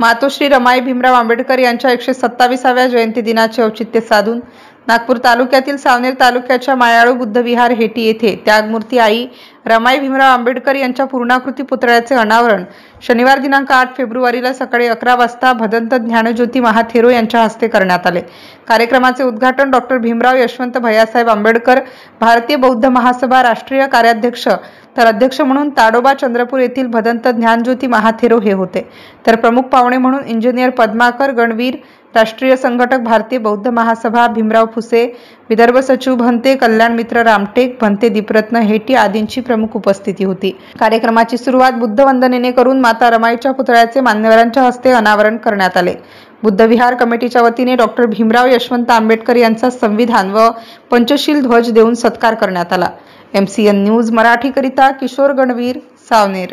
मातोश्री रमाई भीमराव आंबेडकर यांच्या 127व्या जयंती दिनाचे औचित्य साधून नागपूर तालुक्यातील सावनेर तालुक्याच्या मायाळू बुद्धविहार हेटी येथे त्यागमूर्ती आई रमाई भीमराव आंबेडकर यांच्या पूर्णाकृती पुतळ्याचे अनावरण शनिवार दिनांक 8 फेब्रुवारीला सकाळी 11 वाजता भदंत ज्ञानज्योती महाथेरो यांच्या हस्ते करण्यात आले। कार्यक्रमाचे उद्घाटन डॉक्टर भीमराव यशवंत भैयासाहेब आंबेडकर भारतीय बौद्ध महासभा राष्ट्रीय कार्याध्यक्ष तर अध्यक्ष म्हणून ताडोबा चंद्रपूर येथील भदंत ज्ञानज्योती महाथेरो हे होते। तर प्रमुख पाहुणे म्हणून इंजिनियर पद्माकर गणवीर, राष्ट्रीय संघटक भारतीय बौद्ध महासभा भीमराव फुसे, विदर्भ सचिव भंते कल्याण मित्र रामटेक, भंते दीपरत्न हेटी आदींची प्रमुख उपस्थिती होती। कार्यक्रमाची सुरुवात बुद्ध वंदनेने करून माता रमाईच्या पुतळ्याचे मान्यवरांच्या हस्ते अनावरण करण्यात आले। बुद्धविहार कमिटीच्या वतीने डॉक्टर भीमराव यशवंत आंबेडकर यांचा संविधान व पंचशील ध्वज देऊन सत्कार करण्यात आला। MCN न्यूज मराठी करिता किशोर गणवीर, सावनेर।